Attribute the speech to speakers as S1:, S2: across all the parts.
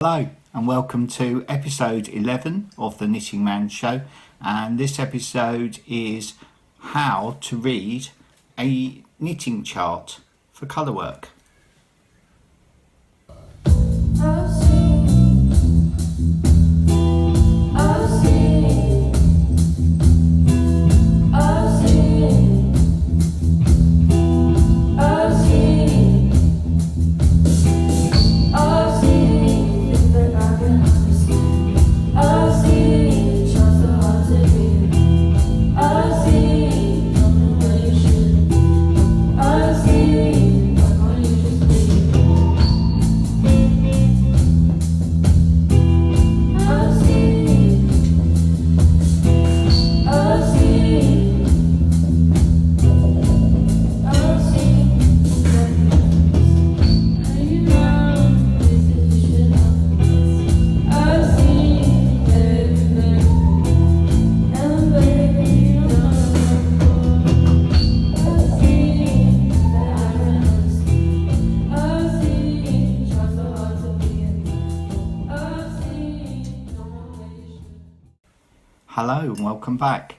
S1: Hello and welcome to episode 11 of the Knitting Man Show, and this episode is how to read a knitting chart for Colorwork. Hello and welcome back.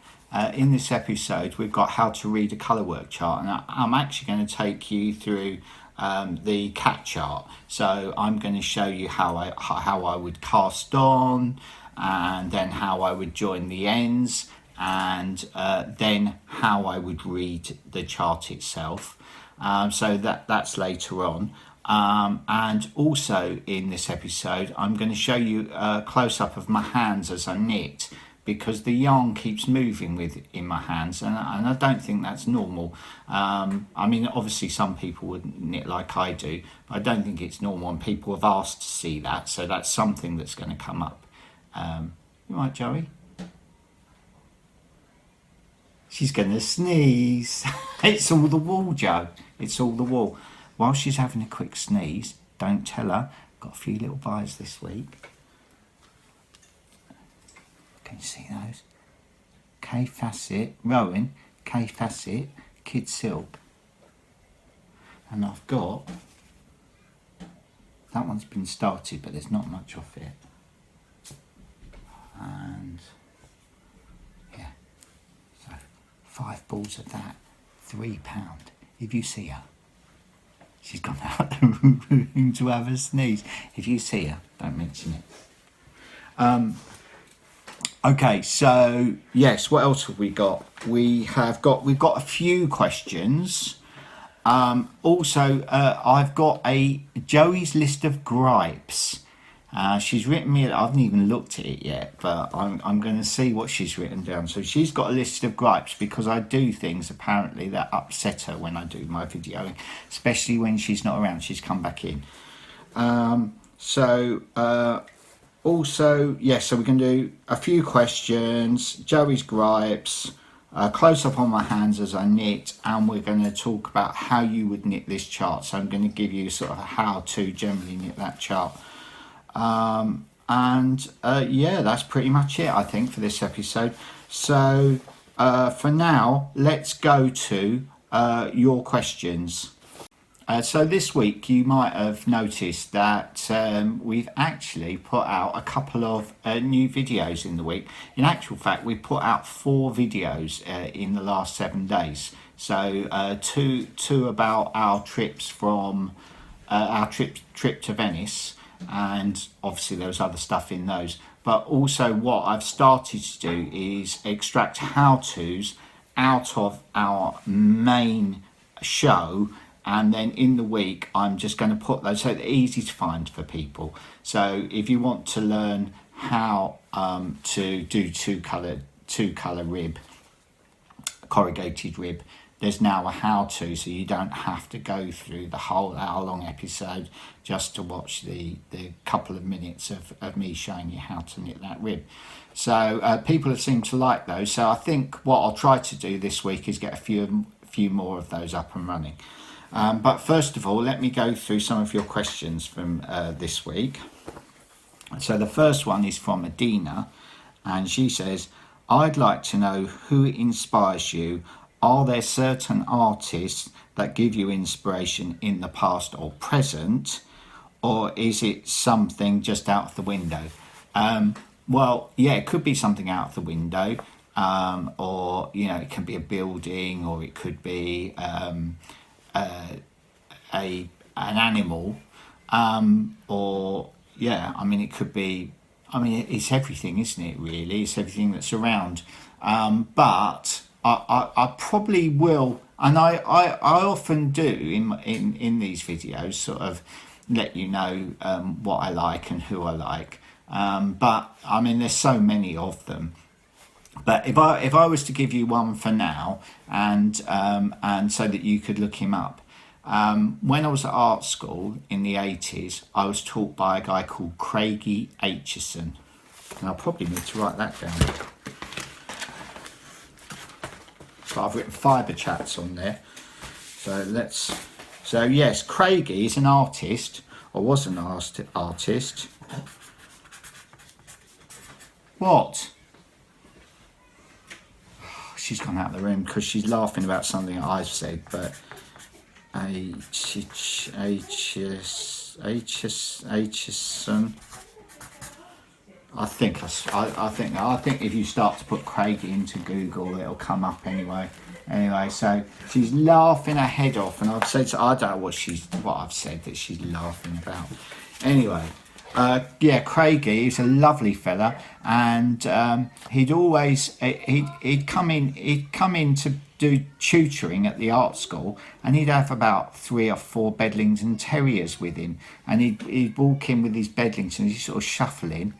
S1: In this episode we've got how to read a Colorwork chart, and I'm actually going to take you through the cat chart. So I'm going to show you how I would cast on, and then how I would join the ends, and then how I would read the chart itself. So that's later on. And also in this episode I'm going to show you a close-up of my hands as I knit, because the yarn keeps moving in my hands, and I don't think that's normal. I mean, obviously some people would knit like I do, but I don't think it's normal, and people have asked to see that, so that's something that's going to come up. You right, Joey? She's going to sneeze. It's all the wool, Joe. It's all the wool. While she's having a quick sneeze, don't tell her. Got a few little buys this week. Can you see those? K Facet, Rowan, K Facet, Kid Silk. And I've got, that one's been started, but there's not much off it. And yeah, so 5 balls of that, £3. If you see her, she's gone out the room to have a sneeze. If you see her, don't mention it. Okay, so yes, what else have we got? We've got a few questions. Also, I've got a Joey's list of gripes. She's written me. I haven't even looked at it yet, but I'm going to see what she's written down. So she's got a list of gripes because I do things apparently that upset her when I do my videoing, especially when she's not around. She's come back in. Also, yes, so we can do a few questions, Joey's gripes, close up on my hands as I knit, and we're going to talk about how you would knit this chart. So I'm going to give you sort of how to generally knit that chart. Yeah, that's pretty much it, I think, for this episode. So for now, let's go to your questions. So this week you might have noticed that we've actually put out a couple of new videos in the week. In actual fact, we put out 4 videos in the last 7 days. So two about our trips from our trip to Venice, and obviously there was other stuff in those. But also what I've started to do is extract how-tos out of our main show, and then in the week I'm just going to put those so they're easy to find for people. So if you want to learn how to do two color rib, corrugated rib, there's now a how-to, so you don't have to go through the whole hour-long episode just to watch the couple of minutes of me showing you how to knit that rib. So people have seemed to like those, so I think what I'll try to do this week is get a few more of those up and running. But first of all, let me go through some of your questions from this week. So the first one is from Adina, and she says, I'd like to know who inspires you. Are there certain artists that give you inspiration in the past or present? or is it something just out of the window? Well, yeah, it could be something out of the window, or it can be a building, or it could be an animal, or it could be. It's everything, isn't it? Really, it's everything that's around. But I probably will, and I often do in these videos, sort of let you know what I like and who I like. But there's so many of them. But if I was to give you one for now, and so that you could look him up, when I was at art school in the 80s, I was taught by a guy called Craigie Aitchison, and I'll probably need to write that down. So I've written fibre chats on there. So yes, Craigie is an artist, or was an artist. What? She's gone out of the room because she's laughing about something I've said, but Aitchison. I think if you start to put Craigie into Google, it'll come up anyway. Anyway, so she's laughing her head off, and I've said, I don't know what I've said that she's laughing about. Anyway, Craigie, he's a lovely fella, and he'd come in to do tutoring at the art school, and he'd have about 3 or 4 Bedlington Terriers with him, and he'd walk in with his Bedlingtons, he'd sort of shuffle in,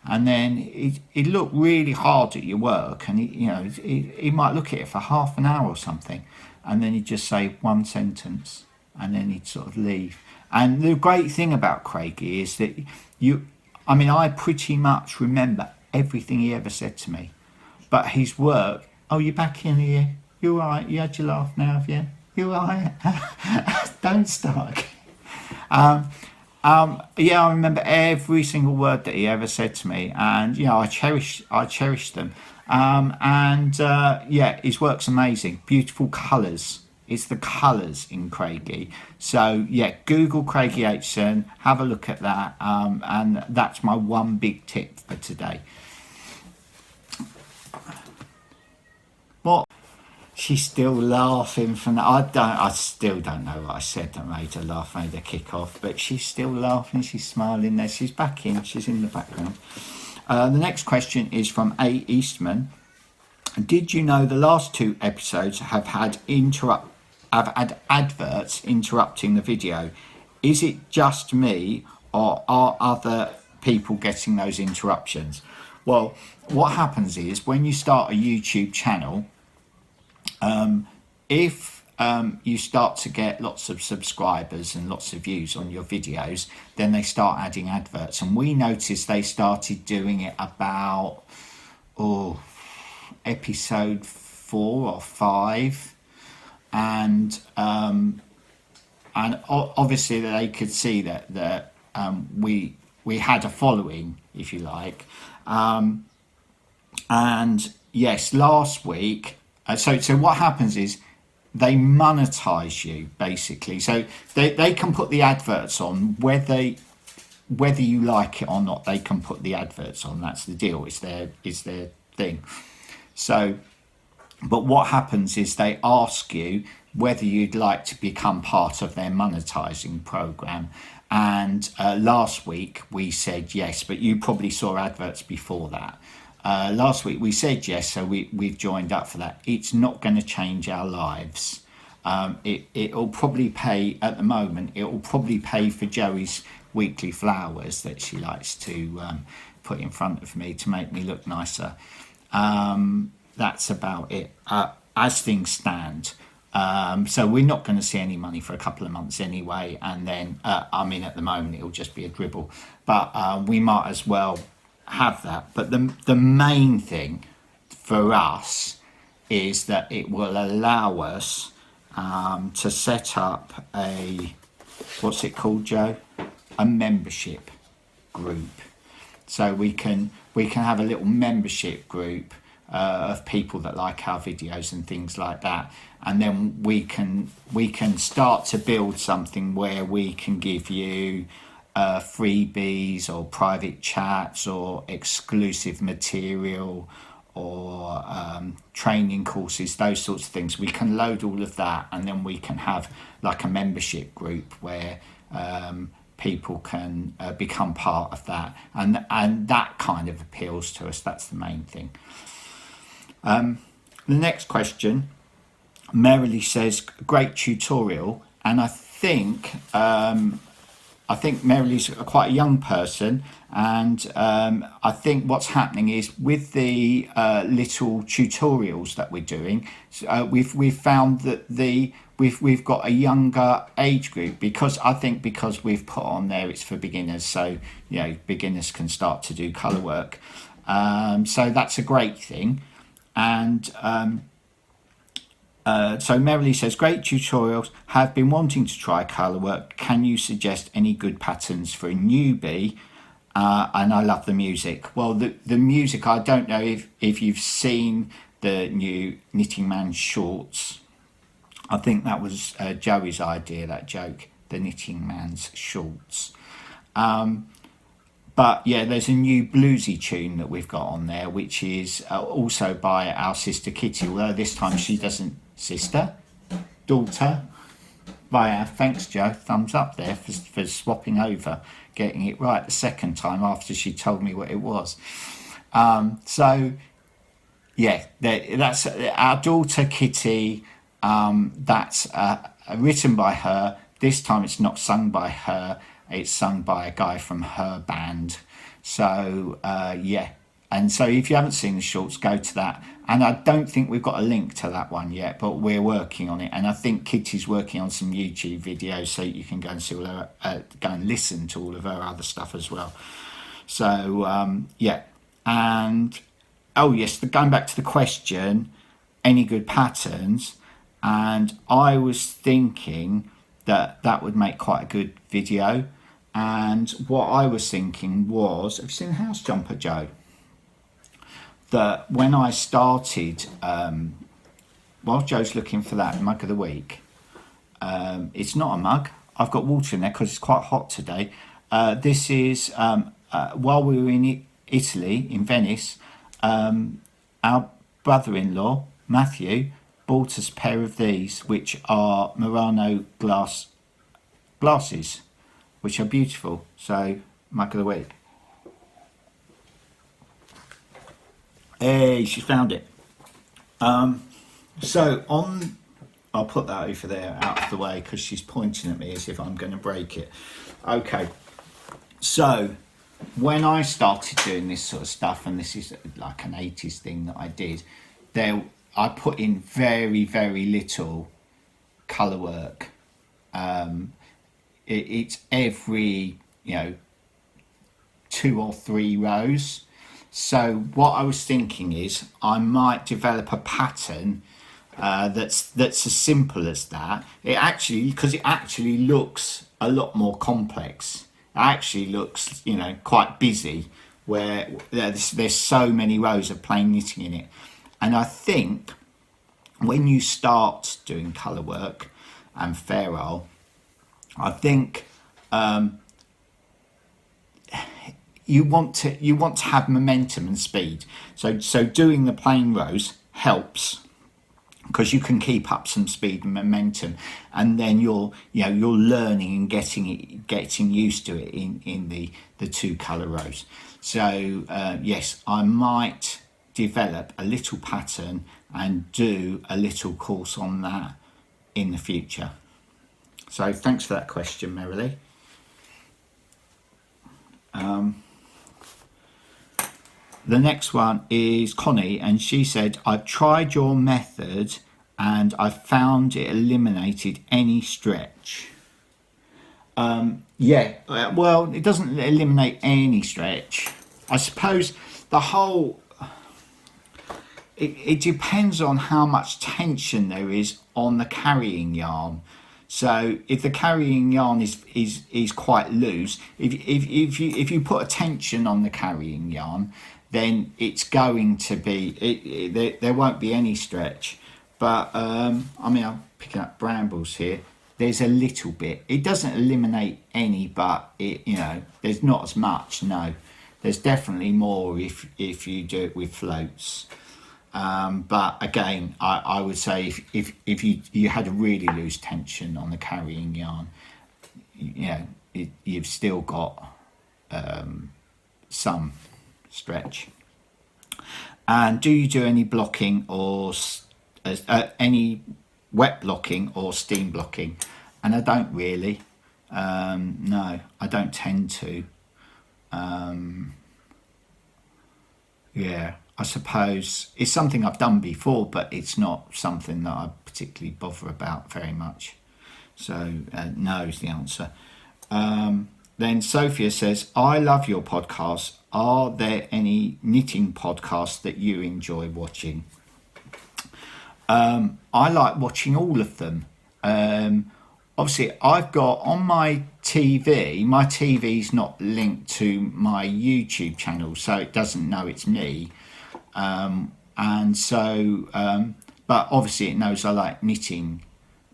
S1: and then he'd look really hard at your work, and he might look at it for half an hour or something, and then he'd just say one sentence, and then he'd sort of leave. And the great thing about Craigie is that I pretty much remember everything he ever said to me, but his work, oh, you're back in here, you all right, you had your laugh now, have you? You all right? Don't start. I remember every single word that he ever said to me, and I cherish them. His work's amazing, beautiful colours. It's the colours in Craigie. So Google Craigie Aitchison, have a look at that, and that's my one big tip for today. What? She's still laughing from that. I still don't know what I said that made her laugh, made her kick off, but she's still laughing, she's smiling there, she's back in, she's in the background. The next question is from A. Eastman. Did you know the last 2 episodes have had adverts interrupting the video? Is it just me, or are other people getting those interruptions? Well, what happens is when you start a YouTube channel, if you start to get lots of subscribers and lots of views on your videos, then they start adding adverts, and we noticed they started doing it about episode 4 or 5, and obviously they could see that we had a following, if you like, and yes, last week. So what happens is they monetize you, basically. So they can put the adverts on whether you like it or not. They can put the adverts on. That's the deal. It's their thing. So, but what happens is they ask you whether you'd like to become part of their monetizing program. And last week we said yes, but you probably saw adverts before that. Last week we said yes, so we've joined up for that. It's not going to change our lives. It'll probably pay, at the moment, it'll probably pay for Joey's weekly flowers that she likes to put in front of me to make me look nicer. That's about it, as things stand. So we're not going to see any money for a couple of months anyway, and then, at the moment it'll just be a dribble. But we might as well have that. But the main thing for us is that it will allow us to set up what's it called, Joe? A membership group. So we can have a little membership group of people that like our videos and things like that, and then we can start to build something where we can give you freebies or private chats or exclusive material or training courses, those sorts of things. We can load all of that, and then we can have like a membership group where people can become part of that, and that kind of appeals to us. That's the main thing. The next question, Merrily says, great tutorial, and I think Merrily's quite a young person, and I think what's happening is with the little tutorials that we're doing, we've found that we've got a younger age group, because we've put on there it's for beginners, so beginners can start to do colour work. So that's a great thing, and so Merrily says, great tutorials, have been wanting to try colour work. Can you suggest any good patterns for a newbie? And I love the music. Well, the music, I don't know if you've seen the new Knitting Man shorts. I think that was Joey's idea, that joke, the Knitting Man's shorts. But yeah, there's a new bluesy tune that we've got on there, which is also by our sister Kitty, although this time she doesn't. Daughter. Right, thanks Joe, thumbs up there for swapping over, getting it right the second time after she told me what it was. So yeah, that's our daughter Kitty. That's written by her. This time it's not sung by her, it's sung by a guy from her band. So yeah, and so if you haven't seen the shorts, go to that. And I don't think we've got a link to that one yet, but we're working on it. And I think Kitty's working on some YouTube videos, so you can go and see all her, go and listen to all of her other stuff as well. So yeah, and oh yes, going back to the question, any good patterns? And I was thinking that would make quite a good video. And what I was thinking was, have you seen the house jumper, Joe? That when I started, while Joe's looking for that mug of the week, it's not a mug. I've got water in there because it's quite hot today. This is, while we were in Italy, in Venice, our brother-in-law, Matthew, bought us a pair of these, which are Murano glasses, which are beautiful. So, mug of the week. Hey, she found it. So I'll put that over there out of the way because she's pointing at me as if I'm going to break it. Okay, so when I started doing this sort of stuff, and this is like an 80s thing that I did, I put in very, very little colour work. It's every, 2 or 3 rows. So what I was thinking is I might develop a pattern that's as simple as that. Because it actually looks a lot more complex. It actually looks, quite busy, where there's so many rows of plain knitting in it. And I think when you start doing colour work and ferrule, I think you want to have momentum and speed. So doing the plain rows helps, because you can keep up some speed and momentum, and then you're learning and getting used to it in the 2 colour rows. So yes, I might develop a little pattern and do a little course on that in the future. So thanks for that question, Merrily. The next one is Connie, and she said, I've tried your method and I found it eliminated any stretch. Yeah, well, it doesn't eliminate any stretch. I suppose the whole, it depends on how much tension there is on the carrying yarn. So if the carrying yarn is quite loose, if you put a tension on the carrying yarn, then it's going to be, there won't be any stretch. But I mean, I'm picking up brambles here. there's a little bit. It doesn't eliminate any, but there's not as much. No, there's definitely more if you do it with floats. But again, I would say if you had a really loose tension on the carrying yarn, you've still got some stretch. And do you do any blocking or any wet blocking or steam blocking? And I don't really. No, I don't tend to. I suppose it's something I've done before, but it's not something that I particularly bother about very much. So no is the answer. Then Sophia says, I love your podcast. Are there any knitting podcasts that you enjoy watching? I like watching all of them. Obviously, I've got on my TV's not linked to my YouTube channel, so it doesn't know it's me. But obviously it knows I like knitting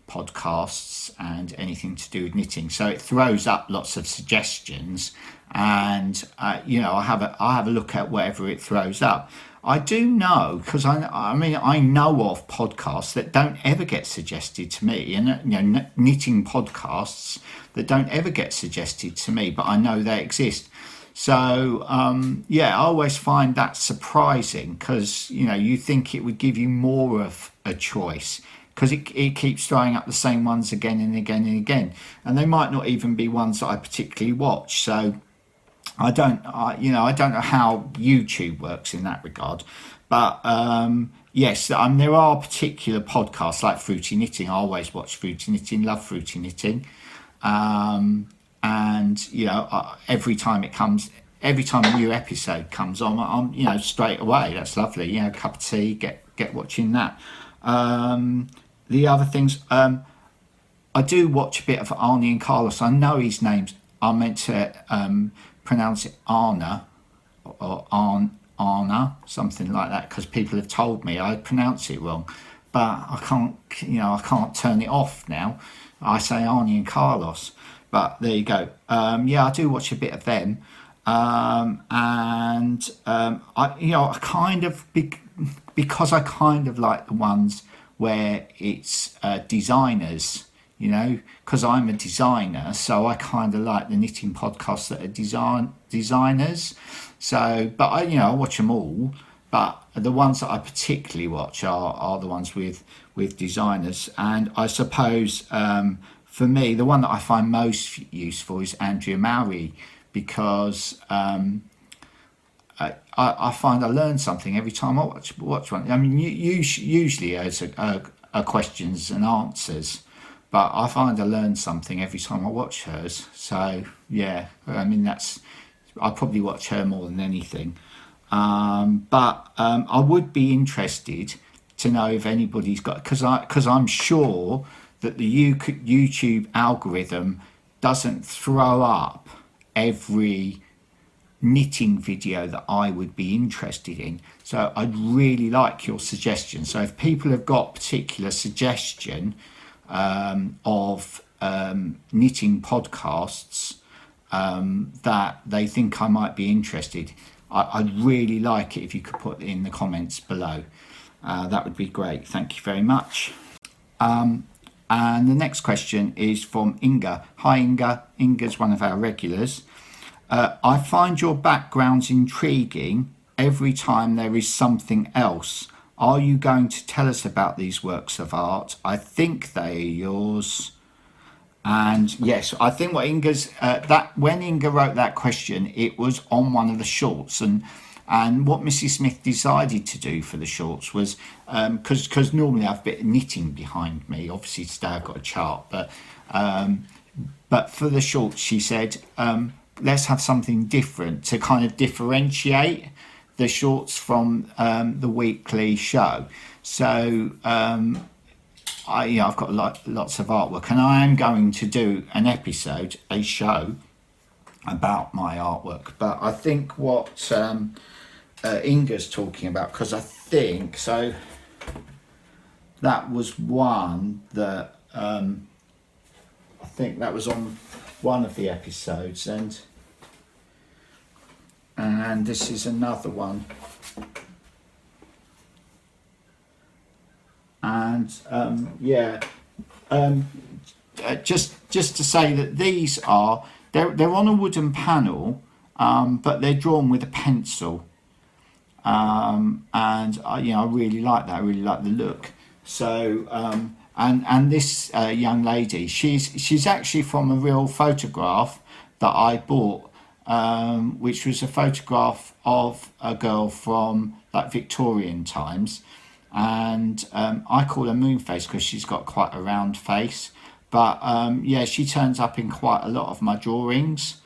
S1: podcasts and anything to do with knitting, so it throws up lots of suggestions, and I have a look at whatever it throws up. I do know, because I know of podcasts that don't ever get suggested to me, and knitting podcasts that don't ever get suggested to me, but I know they exist. So I always find that surprising, because you think it would give you more of a choice, because it keeps throwing up the same ones again and again and again, and they might not even be ones that I particularly watch. So I don't know how YouTube works in that regard, but yes, there are particular podcasts like Fruity Knitting. I always watch Fruity Knitting, love Fruity Knitting, and every time a new episode comes on, I'm straight away. That's lovely. A cup of tea, get watching that. The other things, I do watch a bit of Arnie and Carlos. I know his names. I meant to pronounce it Arna or Arna, something like that, because people have told me I pronounce it wrong, but I can't turn it off now. I say Arnie and Carlos, but there you go. I do watch a bit of them, I kind of because I kind of like the ones where it's designers. Because I'm a designer, so I kind of like the knitting podcasts that are designers. So, but I watch them all. But the ones that I particularly watch are the ones with designers. And I suppose for me, the one that I find most useful is Andrea Mowry, because I find I learn something every time I watch one. I mean, usually it's a questions and answers. But I find I learn something every time I watch hers. So, I probably watch her more than anything. But I would be interested to know if anybody's got... Because I'm sure that the YouTube algorithm doesn't throw up every knitting video that I would be interested in. So I'd really like your suggestion. So if people have got particular suggestion... of knitting podcasts that they think I might be interested, I'd really like it if you could put it in the comments below. That would be great. Thank you very much. And the next question is from Inga. Hi Inga. Inga's one of our regulars. I find your backgrounds intriguing every time there is something else. Are you going to tell us about these works of art? I think they are yours. And yes, I think what Inga's when Inga wrote that question, it was on one of the shorts, and what Mrs. Smith decided to do for the shorts was because normally I've a bit of knitting behind me. Obviously today I've got a chart, but for the shorts she said let's have something different to kind of differentiate the shorts from the weekly show. So I've got lots of artwork, and I am going to do a show about my artwork. But I think what Inga's talking about, because I think so, that was one that I think that was on one of the episodes, and this is another one. And just to say that these are, they're on a wooden panel, but they're drawn with a pencil, and I really like that. I really like the look. So and this young lady, she's actually from a real photograph that I bought, which was a photograph of a girl from like Victorian times. And I call her Moonface because she's got quite a round face. But she turns up in quite a lot of my drawings.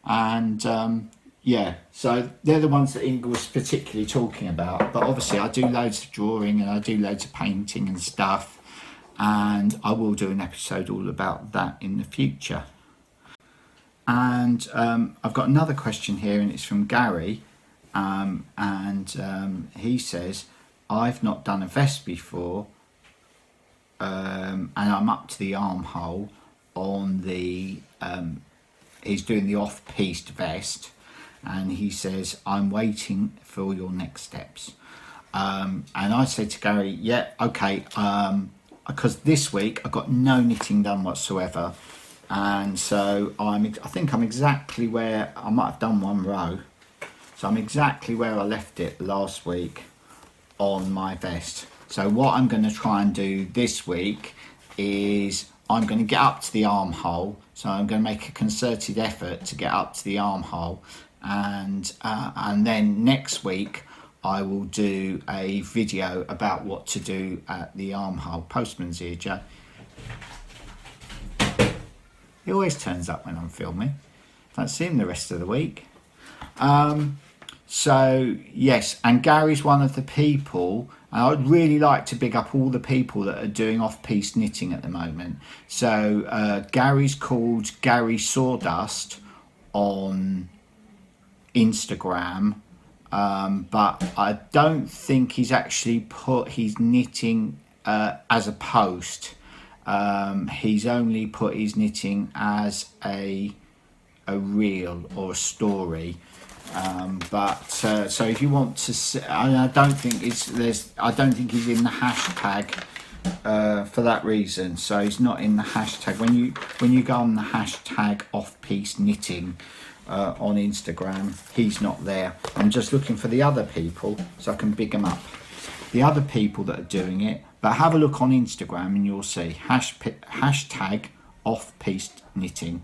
S1: And so they're the ones that Inga was particularly talking about. But obviously I do loads of drawing and I do loads of painting and stuff. And I will do an episode all about that in the future. And I've got another question here, and it's from Gary. He says, I've not done a vest before, and I'm up to the armhole on the, he's doing the off-piste vest, and he says, I'm waiting for your next steps. And I said to Gary, yeah, okay, because this week I got no knitting done whatsoever, and so I think I'm exactly where, I might have done one row, so I'm exactly where I left it last week on my vest. So what I'm going to try and do this week is I'm going to get up to the armhole. So I'm going to make a concerted effort to get up to the armhole, and then next week I will do a video about what to do at the armhole. Postman's here, Joe. He always turns up when I'm filming. Don't see him the rest of the week. So yes, and Gary's one of the people, and I'd really like to big up all the people that are doing off-piste knitting at the moment. So Gary's called Gary Sawdust on Instagram, but I don't think he's actually put his knitting as a post. He's only put his knitting as a reel or a story. So if you want to see, I don't think he's in the hashtag for that reason. So he's not in the hashtag. When you go on the hashtag off-piste knitting on Instagram, he's not there. I'm just looking for the other people so I can big them up. The other people that are doing it, but have a look on Instagram and you'll see hashtag off-piste knitting.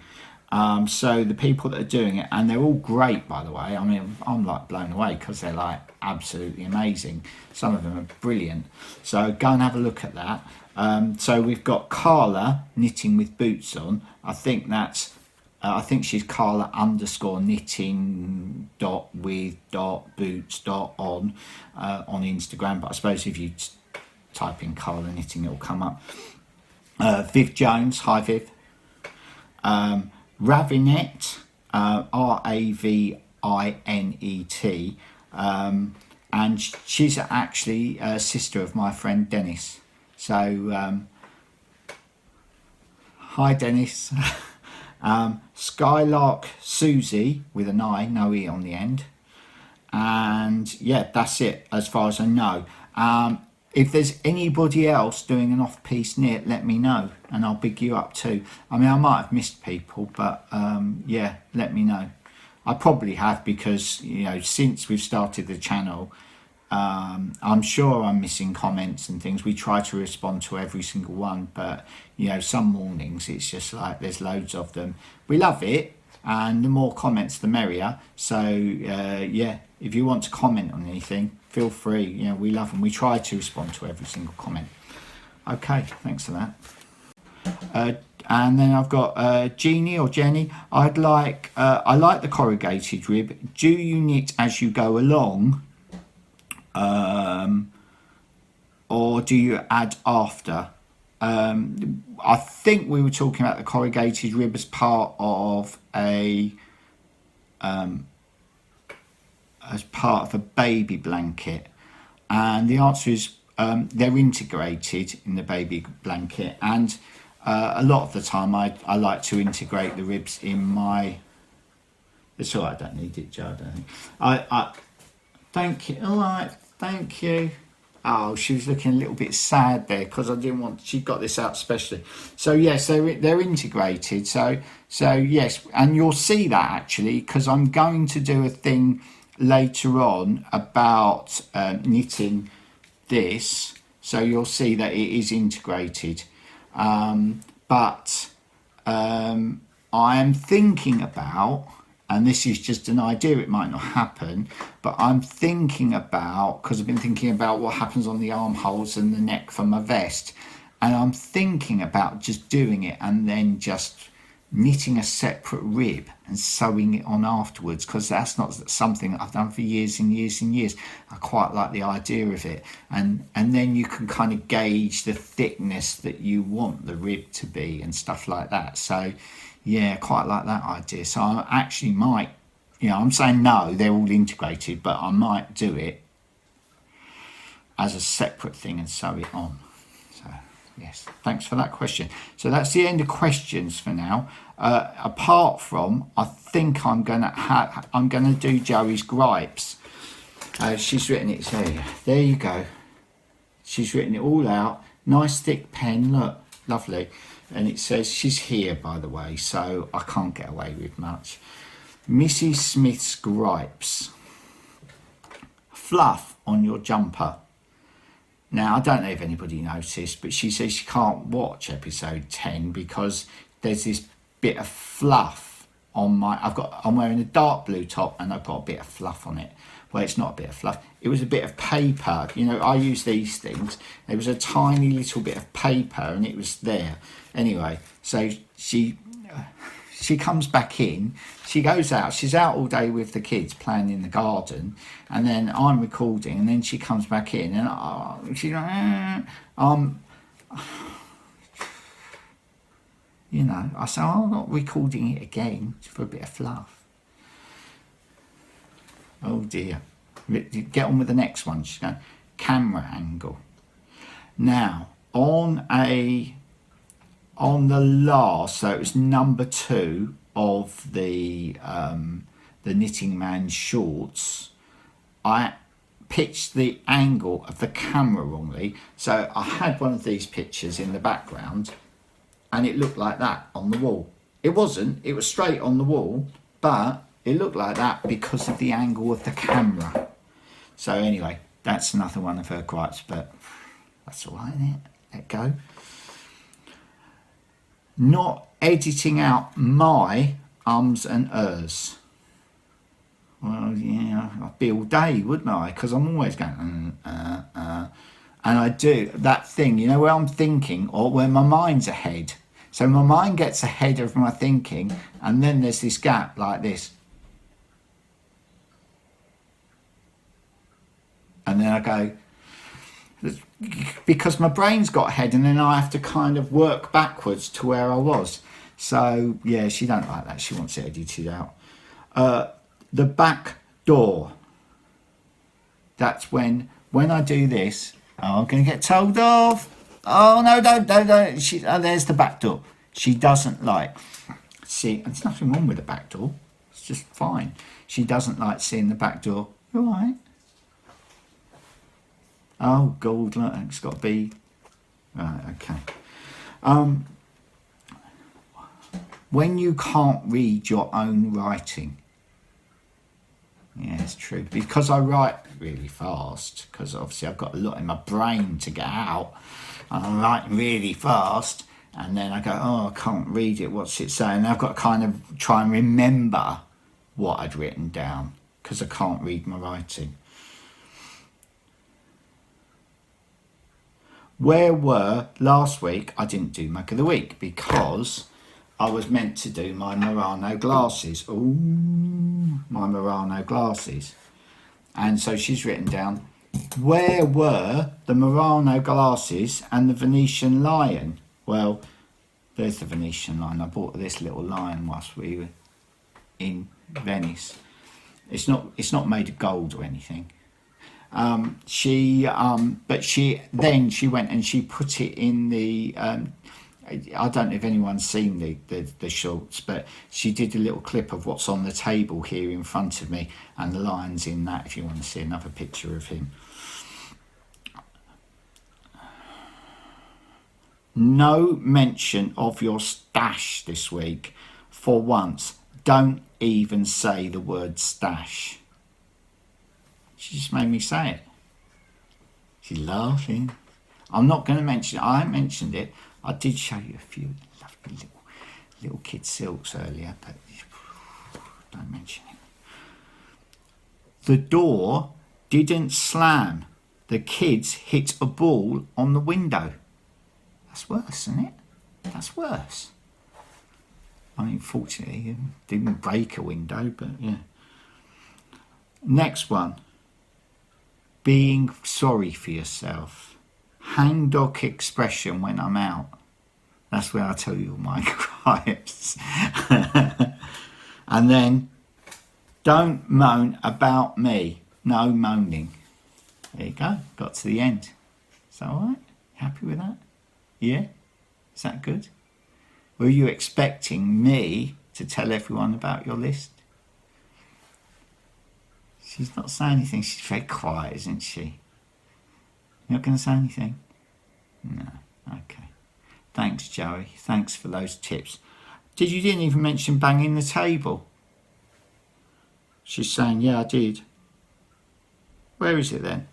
S1: So the people that are doing it, and they're all great, by the way. I mean, I'm like blown away because they're like absolutely amazing. Some of them are brilliant. So go and have a look at that. So we've got Carla knitting with boots on. I think she's Carla _knitting .with.boots.on on Instagram. But I suppose if you type in Carla knitting, it'll come up. Viv Jones, hi Viv. Ravinet, Ravinet, and she's actually a sister of my friend Dennis. So hi Dennis. Skylark Susie with an I, no E on the end. And yeah, that's it as far as I know. If there's anybody else doing an off-piste knit, let me know and I'll big you up too. I mean, I might have missed people, but yeah, let me know. I probably have, because since we've started the channel, I'm sure I'm missing comments and things. We try to respond to every single one, but some mornings it's just like there's loads of them. We love it, and the more comments the merrier. So yeah, if you want to comment on anything, feel free. We love them. We try to respond to every single comment. Okay, thanks for that. And then I've got Jeannie or Jenny. I like the corrugated rib. Do you knit as you go along, or do you add after? I think we were talking about the corrugated rib as part of a baby blanket, and the answer is they're integrated in the baby blanket. And A lot of the time I like to integrate the ribs in my... It's all right, I don't need it, Joe, I don't think. Thank you, all right, thank you. Oh, she was looking a little bit sad there because I didn't want... She got this out specially. So yes, they're integrated. So yes, and you'll see that actually because I'm going to do a thing later on about knitting this. So you'll see that it is integrated. But I am thinking about... And this is just an idea, it might not happen, but I'm thinking about, because I've been thinking about what happens on the armholes and the neck for my vest, and I'm thinking about just doing it and then just knitting a separate rib and sewing it on afterwards, because that's not something that I've done for years and years and years. I quite like the idea of it, and then you can kind of gauge the thickness that you want the rib to be and stuff like that. So yeah, quite like that idea. So I actually might, I'm saying no, they're all integrated, but I might do it as a separate thing and sew it on. So yes, thanks for that question. So that's the end of questions for now. Apart from, I think I'm gonna do Joey's gripes. She's written it here. There you go. She's written it all out. Nice thick pen. Look, lovely. And it says she's here, by the way, so I can't get away with much. Mrs. Smith's gripes. Fluff on your jumper. Now, I don't know if anybody noticed, but she says she can't watch episode 10 because there's this bit of fluff on my... I'm wearing a dark blue top and I've got a bit of fluff on it. Well, it's not a bit of fluff. It was a bit of paper. I use these things. There was a tiny little bit of paper and it was there. Anyway, so she comes back in. She goes out. She's out all day with the kids playing in the garden. And then I'm recording. And then she comes back in. And she's like, I say, I'm not recording it again for a bit of fluff. Oh dear. Get on with the next one. She's going, camera angle. Now, on the last, so it was number 2 of the Knitting Man shorts, I pitched the angle of the camera wrongly. So I had one of these pictures in the background and it looked like that on the wall. It wasn't, it was straight on the wall, but it looked like that because of the angle of the camera. So anyway, that's another one of her gripes, but that's all right, isn't it? Let go. Not editing out my ums and ers. Well, yeah, I'd be all day, wouldn't I? Because I'm always going, and I do that thing, where I'm thinking or where my mind's ahead. So my mind gets ahead of my thinking, and then there's this gap like this. And then I go, because my brain's got ahead and then I have to kind of work backwards to where I was. So yeah, she don't like that. She wants it edited out. The back door. That's when I do this, I'm going to get told off. Oh no, don't. There's the back door. She doesn't like, see, there's nothing wrong with the back door. It's just fine. She doesn't like seeing the back door. You all right? Oh, gold, look, it's got to be... Right, okay. When you can't read your own writing. Yeah, it's true. Because I write really fast, because obviously I've got a lot in my brain to get out, and I'm writing really fast, and then I go, oh, I can't read it, what's it saying? And I've got to kind of try and remember what I'd written down, because I can't read my writing. Where were last week? I didn't do Mug of the Week because I was meant to do my Murano glasses. Ooh, my Murano glasses. And so she's written down, where were the Murano glasses and the Venetian lion? Well, there's the Venetian lion. I bought this little lion whilst we were in Venice. It's not made of gold or anything. But she went and she put it in the I don't know if anyone's seen the shorts, but she did a little clip of what's on the table here in front of me, and the lion's in that, if you want to see another picture of him. No mention of your stash this week. For once, don't even say the word stash. She just made me say it. She's laughing. I'm not going to mention it. I mentioned it. I did show you a few lovely little kid silks earlier, but don't mention it. The door didn't slam. The kids hit a ball on the window. That's worse, isn't it? That's worse. I mean, fortunately, it didn't break a window, but yeah. Next one. Being sorry for yourself. Hangdog expression when I'm out. That's where I tell you all my gripes. And then, don't moan about me. No moaning. There you go. Got to the end. Is that all right? Happy with that? Yeah? Is that good? Were you expecting me to tell everyone about your list? She's not saying anything. She's very quiet, isn't she? You're not going to say anything? No. Okay. Thanks, Joey. Thanks for those tips. You didn't even mention banging the table. She's saying, yeah, I did. Where is it then?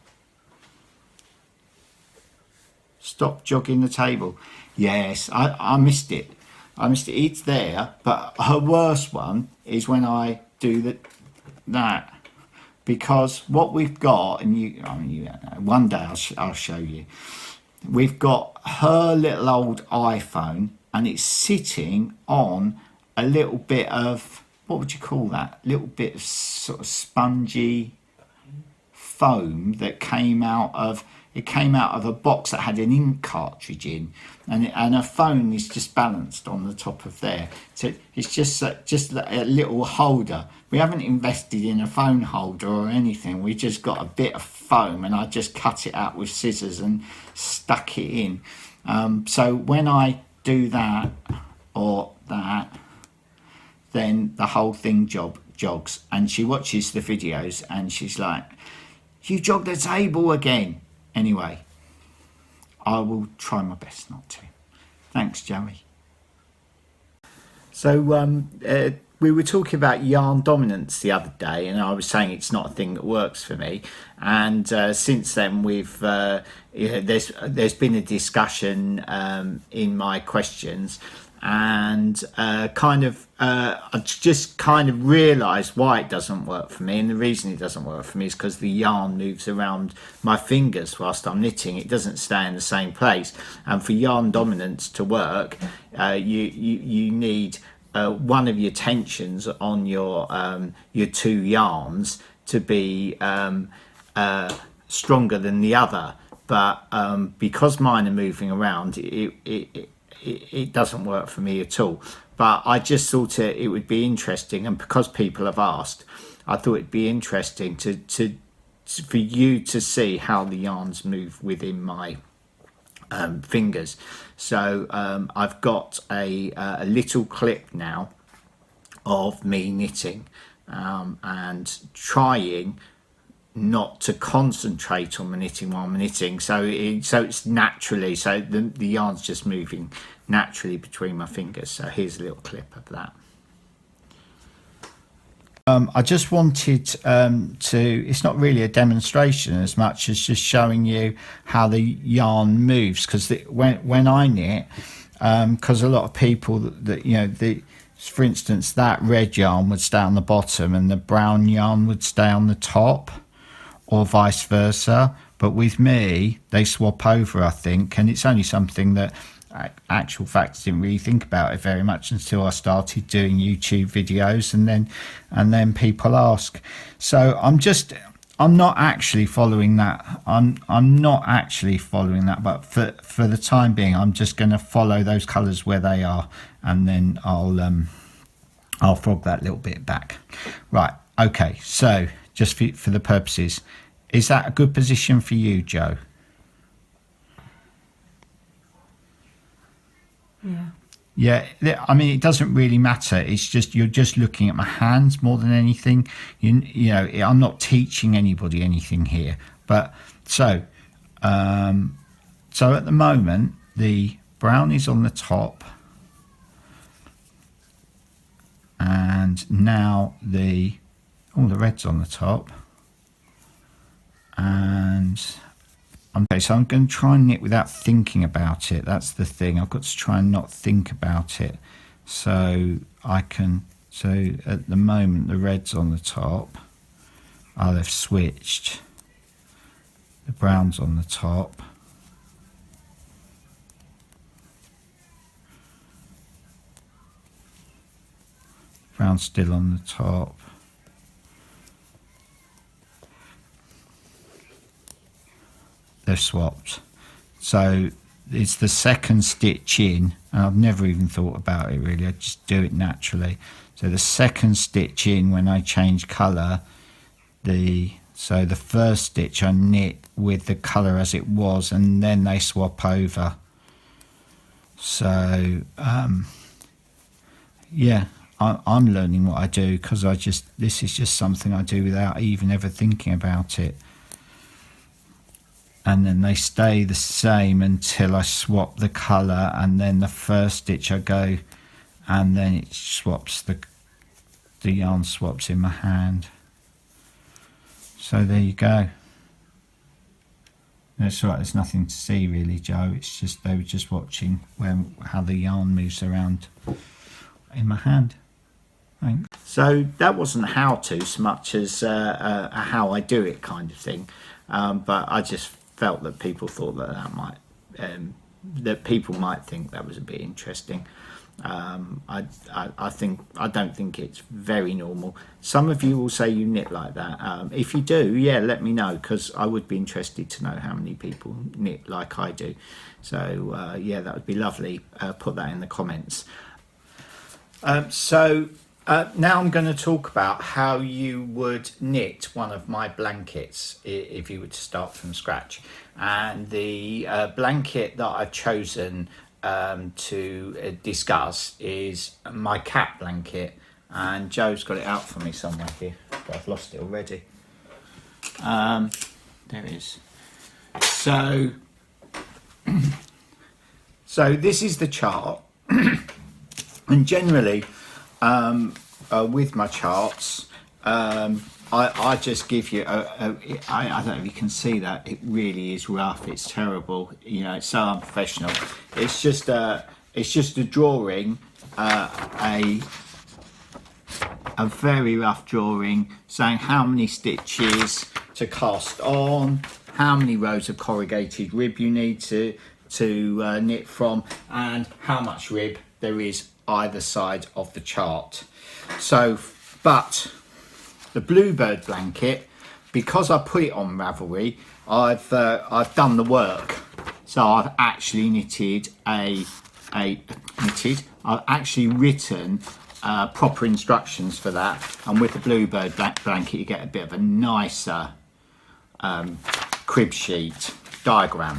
S1: Stop jogging the table. Yes, I missed it. I missed it. It's there, but her worst one is when I do that. Because what we've got, and one day I'll show you. We've got her little old iPhone, and it's sitting on a little bit of, what would you call that? Little bit of sort of spongy foam that came out of a box that had an ink cartridge in, and a phone is just balanced on the top of there. So it's just a little holder. We haven't invested in a phone holder or anything. We just got a bit of foam, and I just cut it out with scissors and stuck it in. So when I do that or that, then the whole thing jogs. And she watches the videos and she's like, "You jogged the table again." Anyway, I will try my best not to. Thanks, Joey. So we were talking about yarn dominance the other day, and I was saying it's not a thing that works for me. And since then, there's been a discussion in my questions, and I just kind of realised why it doesn't work for me. And the reason it doesn't work for me is because the yarn moves around my fingers whilst I'm knitting. It doesn't stay in the same place. And for yarn dominance to work, you need one of your tensions on your two yarns to be stronger than the other. But because mine are moving around, it doesn't work for me at all. But I just thought it would be interesting, and because people have asked, I thought it'd be interesting for you to see how the yarns move within my fingers. So I've got a little clip now of me knitting and trying not to concentrate on my knitting while I'm knitting, so it's naturally, so the yarn's just moving naturally between my fingers. So here's a little clip of that. I just wanted it's not really a demonstration as much as just showing you how the yarn moves, because when I knit, because a lot of people that for instance, that red yarn would stay on the bottom and the brown yarn would stay on the top, or vice versa. But with me, they swap over, I think, and it's only something that actual fact I didn't really think about it very much until I started doing YouTube videos, and then people ask. So I'm not actually following that. I'm not actually following that, but for the time being, I'm just going to follow those colours where they are, and then I'll frog that little bit back. Right. Okay. So just for the purposes, is that a good position for you, Joe? Yeah, I mean, it doesn't really matter. It's just you're just looking at my hands more than anything. You know, I'm not teaching anybody anything here. But so at the moment, the brown is on the top, and now the red's on the top, and okay, so I'm going to try and knit without thinking about it. That's the thing. I've got to try and not think about it. So I can, so at the moment the red's on the top. Oh, they've switched. The brown's on the top. Brown's still on the top. They've swapped. So it's the second stitch in, and I've never even thought about it really, I just do it naturally. So the second stitch in when I change colour, so the first stitch I knit with the colour as it was, and then they swap over. So yeah, I'm learning what I do, because this is just something I do without even ever thinking about it. And then they stay the same until I swap the colour, and then the first stitch I go, and then it swaps, the yarn swaps in my hand. So there you go. That's right, there's nothing to see really, Joe. It's just they were just watching how the yarn moves around in my hand. Thanks. So that wasn't how to so much as a how I do it kind of thing, but I just felt that people thought that people might think that was a bit interesting. I don't think it's very normal. Some of you will say you knit like that. If you do, yeah, let me know, because I would be interested to know how many people knit like I do. So yeah, that would be lovely. Put that in the comments. Now I'm going to talk about how you would knit one of my blankets if you were to start from scratch. And the blanket that I've chosen to discuss is my cat blanket, and Joe's got it out for me somewhere here, but I've lost it already. There it is. So this is the chart, and generally with my charts, I just give you I don't know if you can see that, it really is rough, it's terrible, you know, it's so unprofessional. It's just a drawing, a very rough drawing saying how many stitches to cast on, how many rows of corrugated rib you need to knit from, and how much rib there is either side of the chart. So, but the bluebird blanket, because I put it on Ravelry, I've done the work. So I've actually I've actually written proper instructions for that. And with the bluebird blanket, you get a bit of a nicer crib sheet diagram.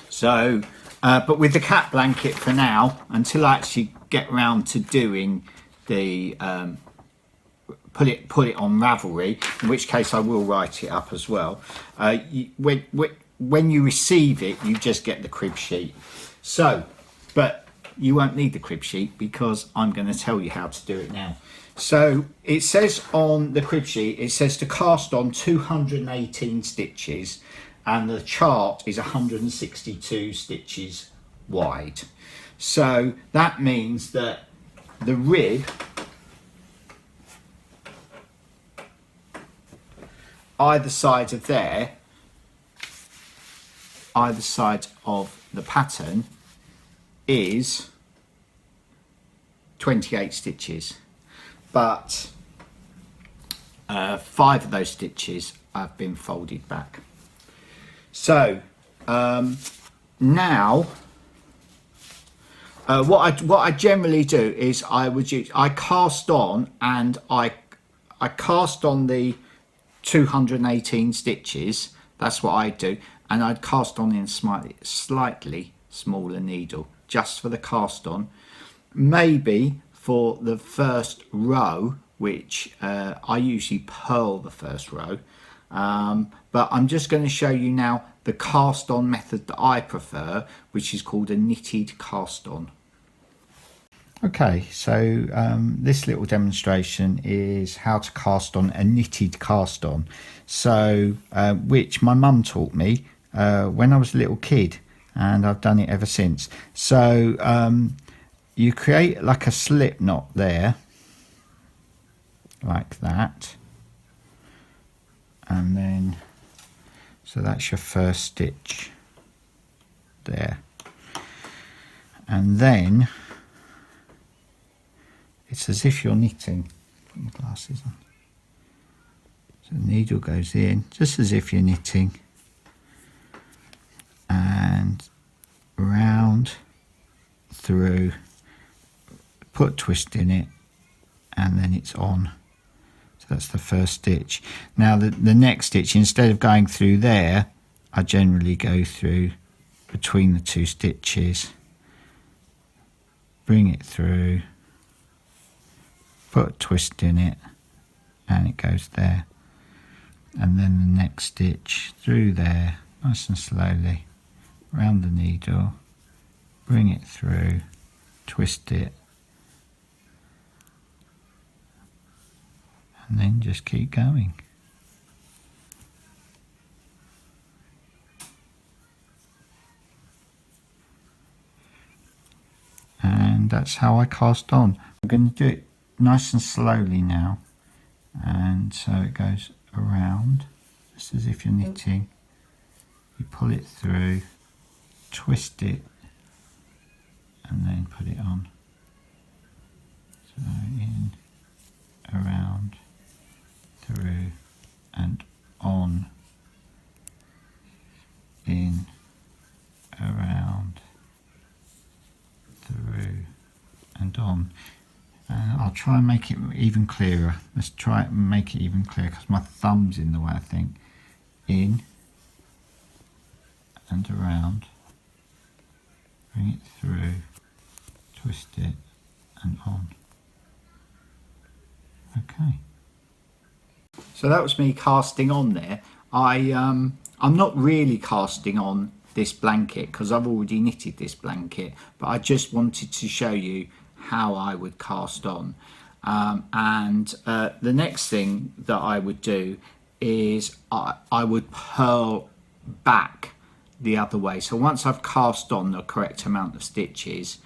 S1: So, but with the cat blanket for now, until I actually get round to doing the put it on Ravelry, in which case I will write it up as well. When you receive it, you just get the crib sheet. So, but you won't need the crib sheet, because I'm going to tell you how to do it now. So it says on the crib sheet, it says to cast on 218 stitches, and the chart is 162 stitches wide. So that means that the rib either side of there, either side of the pattern, is 28 stitches, but 5 of those stitches have been folded back. So now what I generally do is I cast on, and I cast on the 218 stitches. That's what I do, and I'd cast on in slightly smaller needle. just for the cast on, maybe for the first row, which I usually purl the first row, but I'm just going to show you now the cast on method that I prefer, which is called a knitted cast on. Okay, so this little demonstration is how to cast on a knitted cast on, so which my mum taught me when I was a little kid, and I've done it ever since. So you create like a slip knot there, like that, and then so that's your first stitch there, and then it's as if you're knitting. Put my glasses on. So the needle goes in just as if you're knitting, and round through, put a twist in it, and then it's on. So that's the first stitch. Now the next stitch, instead of going through there, I generally go through between the two stitches, bring it through, put a twist in it, and it goes there, and then the next stitch through there, nice and slowly, round the needle, bring it through, twist it, and then just keep going. And that's how I cast on. I'm going to do it nice and slowly now, and so it goes around just as if you're knitting. You pull it through, twist it, and then put it on. So in, around, through, and on, in, around, through, and on. I'll try and make it even clearer. Let's try and make it even clearer because my thumb's in the way, I think. In and around, bring it through, twist it, and on. Okay. So that was me casting on there. I'm not really casting on this blanket because I've already knitted this blanket, but I just wanted to show you how I would cast on, and the next thing that I would do is I would purl back the other way. So once I've cast on the correct amount of stitches,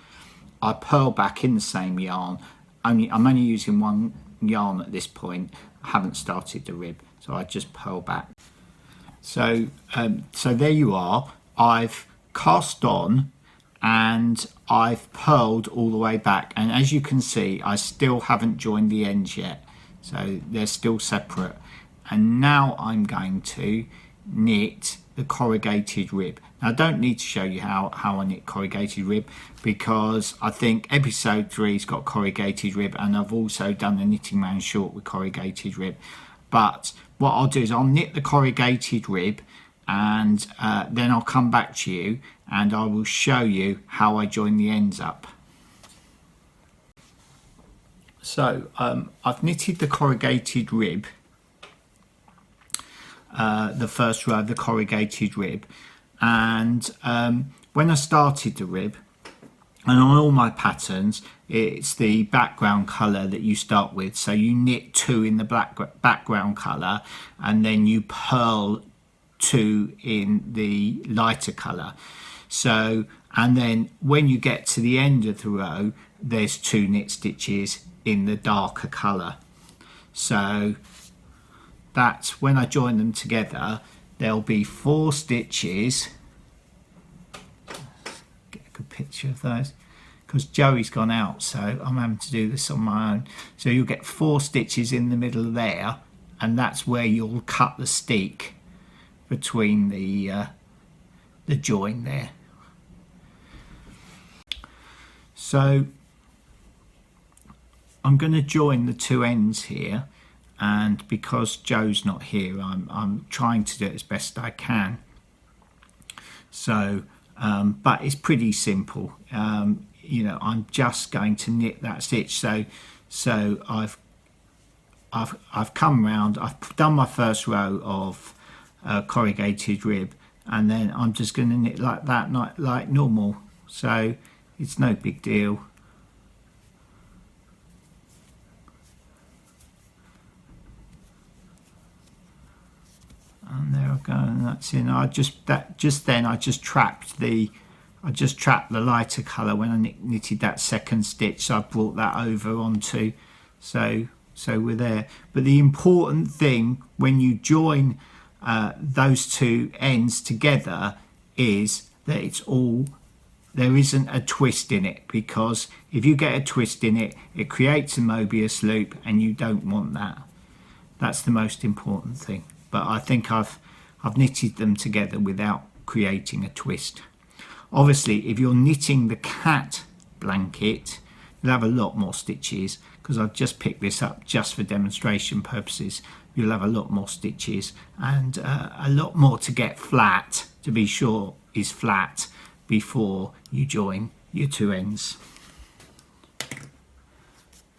S1: I purl back in the same yarn. I'm only using one yarn at this point. I haven't started the rib, so I just purl back. So so there you are. I've cast on and I've purled all the way back, and as you can see I still haven't joined the ends yet, so they're still separate. And now I'm going to knit the corrugated rib. Now I don't need to show you how I knit corrugated rib because I think episode 3's got corrugated rib, and I've also done the knitting round short with corrugated rib. But what I'll do is I'll knit the corrugated rib, and then I'll come back to you and I will show you how I join the ends up. So I've knitted the corrugated rib, the first row of the corrugated rib, and when I started the rib, and on all my patterns it's the background colour that you start with, so you knit 2 in the background colour and then you purl 2 in the lighter colour. So, and then when you get to the end of the row there's 2 knit stitches in the darker colour. So that's when I join them together, there'll be 4 stitches. Get a good picture of those because Joey's gone out, so I'm having to do this on my own. So you'll get 4 stitches in the middle there, and that's where you'll cut the steek between the join there. So I'm going to join the 2 ends here, and because Joe's not here I'm trying to do it as best I can. So but it's pretty simple. You know, I'm just going to knit that stitch. So I've come round, I've done my first row of corrugated rib, and then I'm just going to knit like that, like normal. So it's no big deal. And there I go, and that's in. I just trapped the lighter colour when I knitted that second stitch, so I brought that over onto, so we're there. But the important thing when you join those two ends together is that there isn't a twist in it, because if you get a twist in it, it creates a Mobius loop, and you don't want that. That's the most important thing. But I think I've knitted them together without creating a twist. Obviously, if you're knitting the cat blanket, you'll have a lot more stitches, because I've just picked this up just for demonstration purposes. You'll have a lot more stitches and a lot more to get flat, to be sure is flat, before you join your two ends.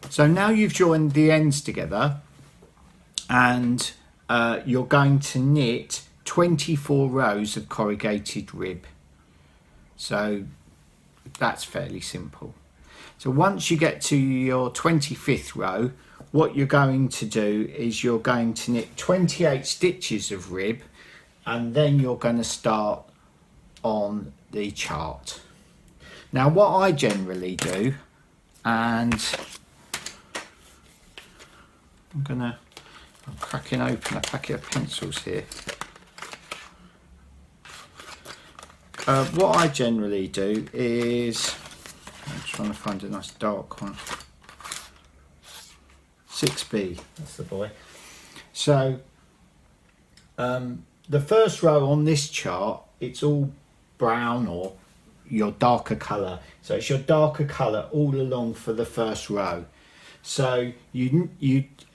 S1: So now you've joined the ends together, and you're going to knit 24 rows of corrugated rib. So that's fairly simple. So once you get to your 25th row, what you're going to do is you're going to knit 28 stitches of rib, and then you're going to start on the chart. Now what I generally do, and I'm cracking open a packet of pencils here. What I generally do is, I'm trying to find a nice dark one. 6B, that's the boy. So the first row on this chart, it's all brown or your darker colour. So it's your darker colour all along for the first row. So you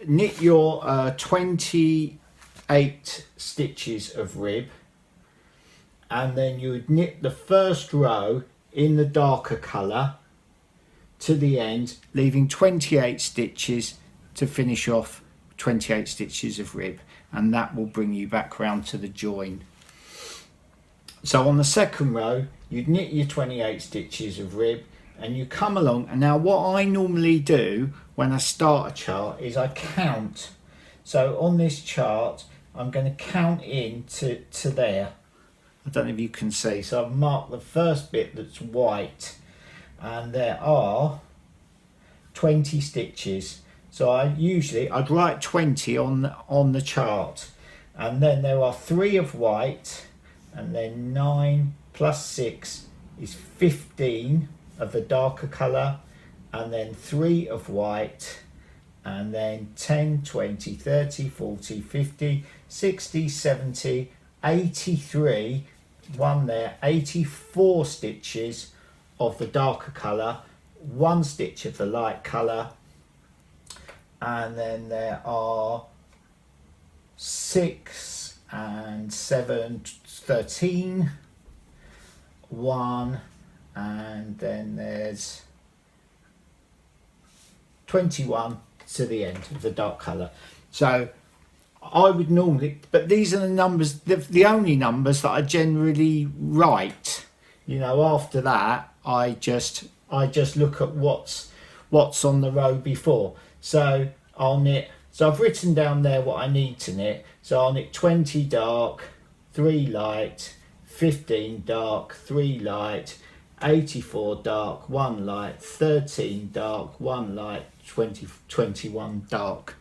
S1: knit your 28 stitches of rib, and then you would knit the first row in the darker colour to the end, leaving 28 stitches to finish off 28 stitches of rib, and that will bring you back round to the join. So on the second row, you'd knit your 28 stitches of rib, and you come along, and now what I normally do when I start a chart is I count. So on this chart, I'm going to count in to there. I don't know if you can see. So I've marked the first bit that's white, and there are 20 stitches. So I'd write 20 on the chart, and then there are 3 of white, and then 9 plus 6 is 15 of the darker colour, and then 3 of white, and then 10, 20, 30, 40, 50, 60, 70, 83, one there, 84 stitches of the darker colour, 1 stitch of the light colour, and then there are 6 and 7, 13, 1, and then there's 21 to the end of the dark colour. So I would normally, but these are the numbers, the only numbers that I generally write. You know, after that I just look at what's on the row before. So I'll knit, so I've written down there what I need to knit. So I'll knit 20 dark, 3 light, 15 dark, 3 light, 84 dark, 1 light, 13 dark, 1 light, 21 dark.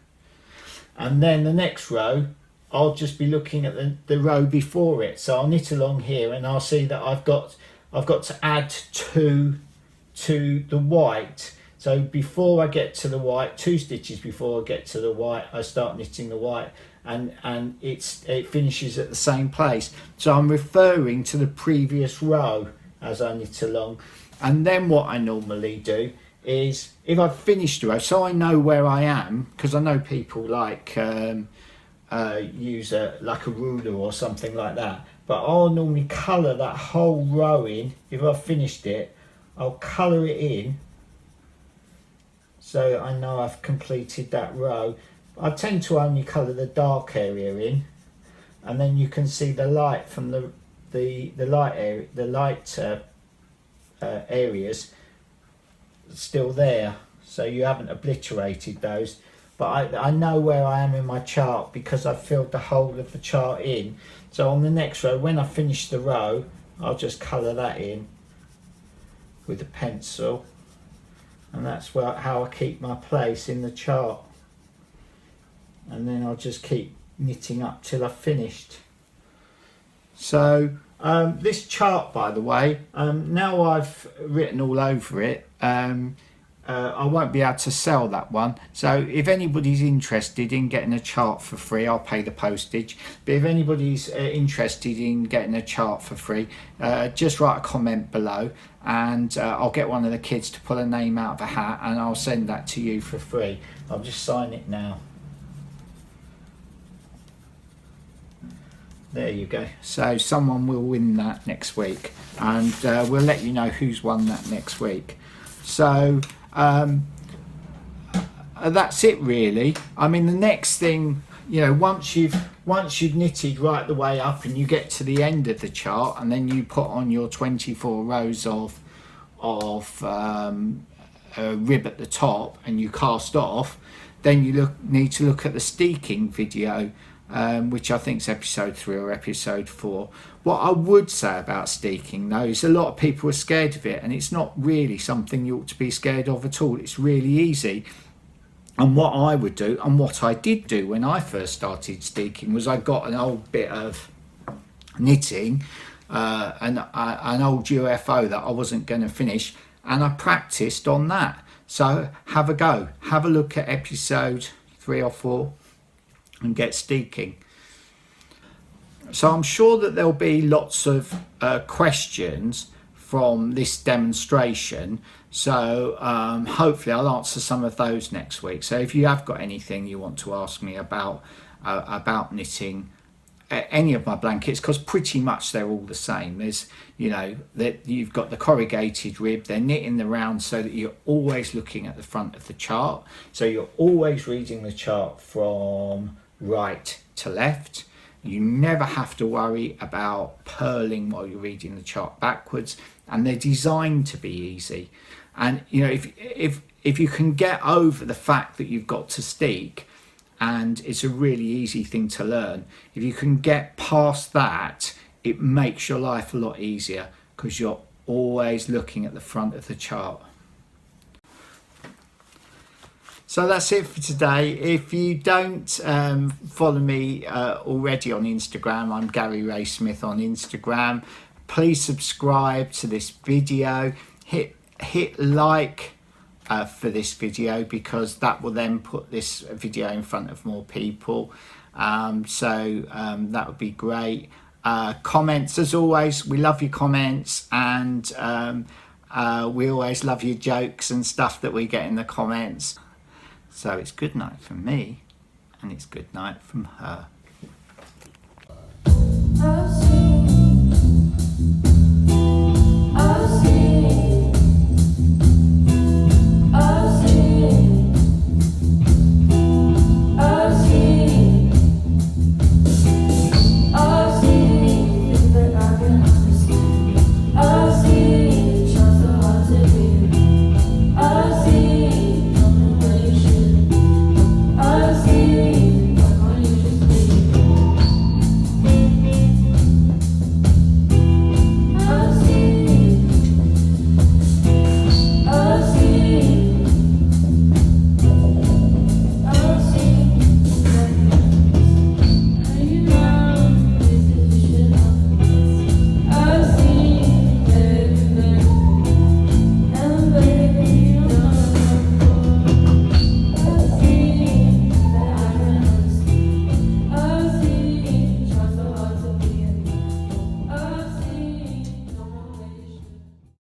S1: And then the next row, I'll just be looking at the row before it. So I'll knit along here, and I'll see that I've got to add 2 to the white. So before I get to the white, 2 stitches before I get to the white, I start knitting the white, and it finishes at the same place. So I'm referring to the previous row as I knit along. And then what I normally do is, if I've finished the row, so I know where I am, because I know people like use like a ruler or something like that, but I'll normally colour that whole row in. If I've finished it, I'll colour it in so I know I've completed that row. I tend to only colour the dark area in, and then you can see the light from the light area, the light areas still there, so you haven't obliterated those. But I know where I am in my chart because I've filled the whole of the chart in. So on the next row, when I finish the row, I'll just colour that in with a pencil, and that's how I keep my place in the chart. And then I'll just keep knitting up till I've finished. So this chart, by the way, now I've written all over it, I won't be able to sell that one. So if anybody's interested in getting a chart for free, I'll pay the postage. But if anybody's interested in getting a chart for free, just write a comment below, and I'll get one of the kids to pull a name out of a hat, and I'll send that to you for free. I'll just sign it now. There you go. So someone will win that next week, and we'll let you know who's won that next week. So that's it really. I mean, the next thing, you know, once you've knitted right the way up and you get to the end of the chart, and then you put on your 24 rows of rib at the top and you cast off, then you need to look at the steeking video, which I think is episode 3 or episode 4. What I would say about steeking though is a lot of people are scared of it, and it's not really something you ought to be scared of at all. It's really easy. And what I would do, and what I did do when I first started steeking, was I got an old bit of knitting, an old UFO that I wasn't going to finish, and I practiced on that. So have a go, have a look at episode 3 or 4 and get steeking. So I'm sure that there'll be lots of questions from this demonstration, so hopefully I'll answer some of those next week. So if you have got anything you want to ask me about knitting any of my blankets, because pretty much they're all the same. There's, you know, that you've got the corrugated rib, they're knit in the round so that you're always looking at the front of the chart, so you're always reading the chart from right to left. You never have to worry about purling while you're reading the chart backwards, and they're designed to be easy. And you know, if you can get over the fact that you've got to steek, and it's a really easy thing to learn, if you can get past that, it makes your life a lot easier, because you're always looking at the front of the chart. So that's it for today. If you don't follow me already on Instagram, I'm Gary Ray Smith on Instagram. Please subscribe to this video. Hit like for this video, because that will then put this video in front of more people. That would be great. Comments, as always, we love your comments, and we always love your jokes and stuff that we get in the comments. So it's good night from me, and it's good night from her.